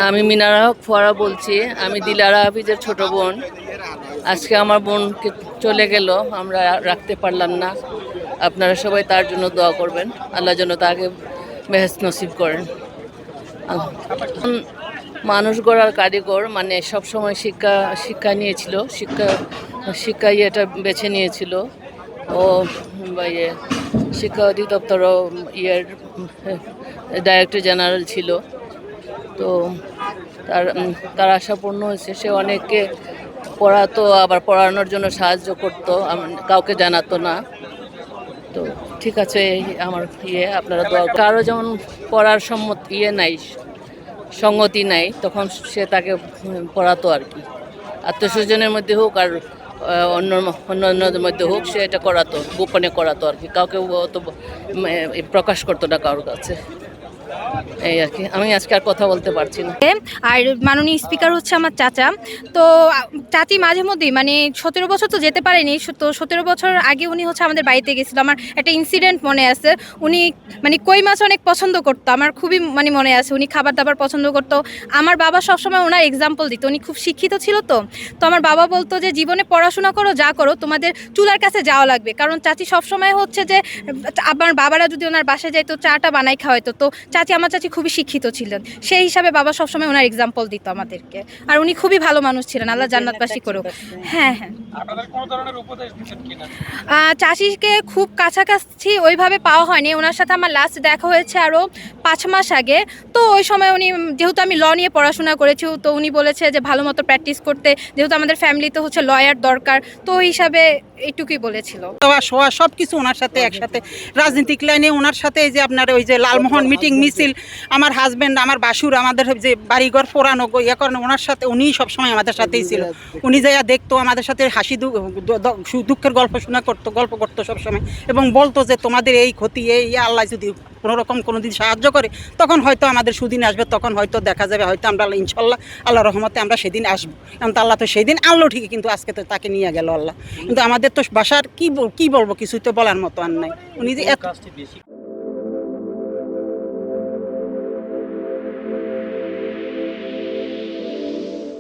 আমি মিনারা হক ফোয়ারা বলছি। আমি দিলারা হাফিজের ছোট বোন। আজকে আমার বোনকে চলে গেল, আমরা রাখতে পারলাম না। আপনারা সবাই তার জন্য দোয়া করবেন, আল্লাহ যেন তাকে বেহেশত নসিব করেন। মানুষ গড়ার কারিগর, মানে সবসময় শিক্ষা শিক্ষা নিয়েছিল, শিক্ষা ইয়েটা বেছে নিয়েছিল। ও ইয়ে শিক্ষা অধিদপ্তরও ইয়ের ডাইরেক্টর জেনারেল ছিল। তো তার আশা পূর্ণ হয়েছে। সে অনেককে পড়াতো, আবার পড়ানোর জন্য সাহায্য করতো, কাউকে জানাতো না। তো ঠিক আছে, এই আমার আপনারা দোয়া। কারো যেমন পড়ার নাই, সঙ্গতি নাই, তখন সে তাকে পড়াতো আর কি। আত্মীয়স্বজনের মধ্যে হোক আর অন্যদের মধ্যে হোক, সে এটা করাতো, গোপনে করাতো আর কি। কাউকে অত প্রকাশ করতো না কারোর কাছে। এই আর কি। আমি আজকে আর কথা বলতে পারছি না। আর মাননীয় স্পিকার হচ্ছে আমার চাচা। তো চাচি মাঝে মধ্যেই, মানে 17 বছর তো যেতে পারেনি, তো 17 বছর আগে উনি হচ্ছে আমাদের বাড়িতে গেছিলো। আমার একটা ইনসিডেন্ট মনে আছে। উনি মানে কই মাছ অনেক পছন্দ করতো, আমার খুবই মানে মনে আছে। উনি খাবার দাবার পছন্দ করতো। আমার বাবা সবসময় ওনার এক্সাম্পল দিত। উনি খুব শিক্ষিত ছিল। তো আমার বাবা বলতো যে জীবনে পড়াশোনা করো, যা করো, তোমাদের চুলার কাছে যাওয়া লাগবে। কারণ চাচি সবসময় হচ্ছে যে আমার বাবারা যদি ওনার বাসায় যাইতো, চাটা বানাই খাওয়াইতো। তো আমার চাচি খুবই শিক্ষিত ছিলেন, সেই হিসাবে বাবা সবসময় ওনার এক্সাম্পল দিত আমাদেরকে। আর উনি খুবই ভালো মানুষ ছিলেন, আল্লাহ জান্নাতবাসী করুক। হ্যাঁ হ্যাঁ, চাচিকে খুব কাছাকাছি ওইভাবে পাওয়া হয়নি। ওনার সাথে আমার লাস্ট দেখা হয়েছে আরও 5 মাস আগে। তো ওই সময় উনি, যেহেতু আমি ল নিয়ে পড়াশোনা করেছি, তো উনি বলেছে যে ভালো মতো প্র্যাকটিস করতে, যেহেতু আমাদের ফ্যামিলিতে হচ্ছে লয়ার দরকার, তো ওই হিসাবে এইটুকুই বলেছিল। সব কিছু ওনার সাথে একসাথে, রাজনৈতিক লাইনে ওনার সাথে। এই যে আপনার ওই যে লালমোহন মিটিং মিছিল, আমার হাজব্যান্ড, আমার বাসুর, আমাদের যে বাড়িঘর পোড়ানো ইয়ে করেন, ওনার সাথে উনিই সবসময় আমাদের সাথেই ছিল। উনি যাইয়া দেখতো, আমাদের সাথে হাসি দুঃখের গল্প গল্প করতো সবসময়, এবং বলতো যে তোমাদের এই ক্ষতি, এই আল্লাহ যদি কোনোরকম কোনো দিন সাহায্য করে, তখন হয়তো আমাদের সুদিন আসবে, তখন হয়তো দেখা যাবে, হয়তো আমরা ইনশাল্লাহ আল্লাহ রহমতে আমরা সেদিন আসবো। এখন তো আল্লাহ তো সেই দিন আনলো ঠিকই, কিন্তু আজকে তো তাকে নিয়ে গেল আল্লাহ। কিন্তু আমাদের তো বাসার কি বলবো, কিছুই তো বলার মতো আর নাই। উনি যে